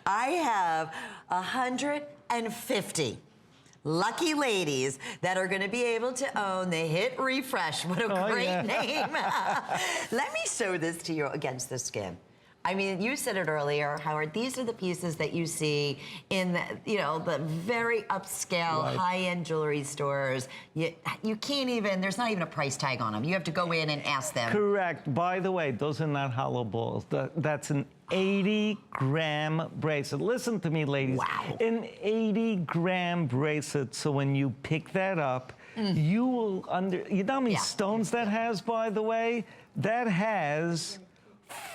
I have 150 lucky ladies that are going to be able to own the hit Refresh. What a great name. Let me show this to you against the skin. I mean, you said it earlier, Howard, these are the pieces that you see in the, the very upscale, high-end jewelry stores. You can't even, there's not even a price tag on them. You have to go in and ask them. Correct. By the way, those are not hollow balls. That's an 80-gram bracelet. Listen to me, ladies. Wow. An 80-gram bracelet, so when you pick that up, you will you know how many stones that has, by the way? That has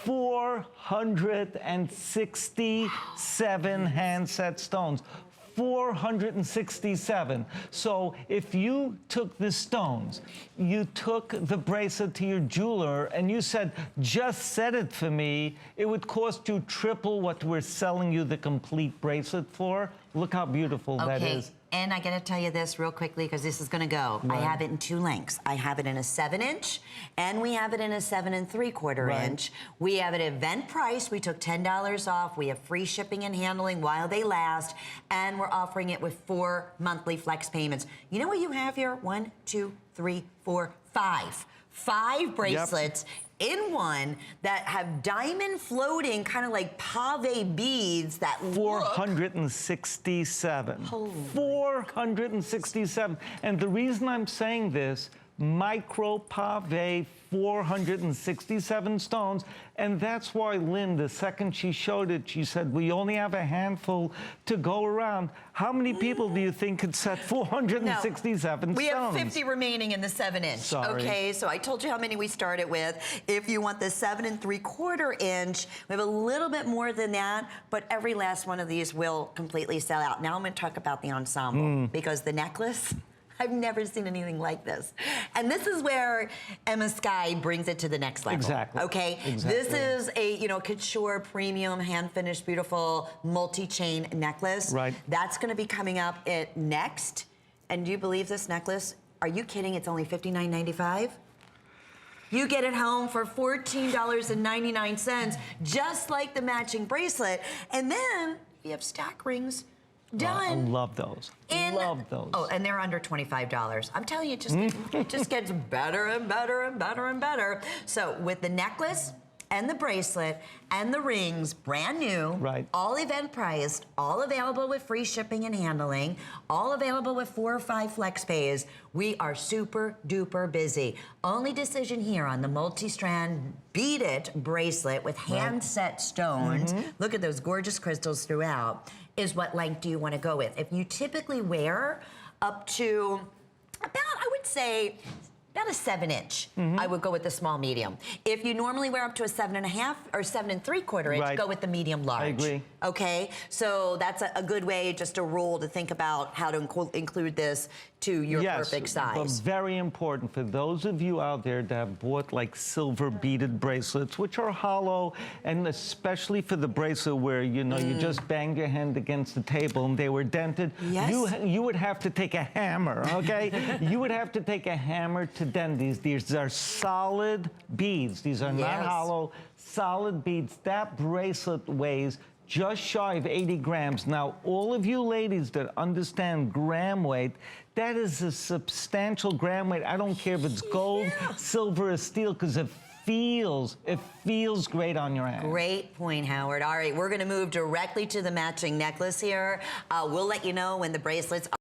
467 handset stones. 467. So if you took the stones, you took the bracelet to your jeweler, and you said, just set it for me, it would cost you triple what we're selling you the complete bracelet for. Look how beautiful that is. And I gotta tell you this real quickly, because this is gonna go. I have it in 2 lengths. I have it in a 7-inch, and we have it in a 7 3/4 inch. We have it at event price. We took $10 off. We have free shipping and handling while they last, and we're offering it with 4 monthly flex payments. You know what you have here? 1, 2, 3, 4, 5. 5 bracelets in one that have diamond floating, kind of like pave beads that 467. 467. And the reason I'm saying this, micro pave, 467 stones, and that's why Lynn, the second she showed it, she said, we only have a handful to go around. How many people do you think could set 467 stones? We have 50 remaining in the 7-inch. Sorry. Okay, so I told you how many we started with. If you want the 7 3/4 inch, we have a little bit more than that, but every last one of these will completely sell out. Now I'm gonna talk about the ensemble, because the necklace, I've never seen anything like this. And this is where Emma Skye brings it to the next level. Exactly. Okay? Exactly. This is a, couture, premium, hand-finished, beautiful, multi-chain necklace. Right. That's gonna be coming up next. And do you believe this necklace? Are you kidding? It's only $59.95? You get it home for $14.99, just like the matching bracelet. And then you have stack rings. Done. I love those. Love those. Oh, and they're under $25. I'm telling you, it just gets better and better and better and better. So with the necklace and the bracelet and the rings, brand new, all event priced, all available with free shipping and handling, all available with 4 or 5 flex pays, we are super duper busy. Only decision here on the multi-strand beaded bracelet with hand set stones. Look at those gorgeous crystals throughout. Is what length do you want to go with? If you typically wear up to about, I would say, about a 7-inch, I would go with the small medium. If you normally wear up to a 7.5 or 7 3/4 inch, go with the medium large. I agree. Okay, so that's a good way, just a rule to think about how to include this to your perfect size. But very important for those of you out there that have bought like silver beaded bracelets, which are hollow, and especially for the bracelet where you just banged your hand against the table and they were dented. You would have to take a hammer, okay? You would have to take a hammer to dent these. These are solid beads. These are not hollow, solid beads. That bracelet weighs just shy of 80 grams. Now, all of you ladies that understand gram weight, that is a substantial gram weight. I don't care if it's gold, silver, or steel, because it feels great on your hand. Great point, Howard. All right, we're gonna move directly to the matching necklace here. We'll let you know when the bracelets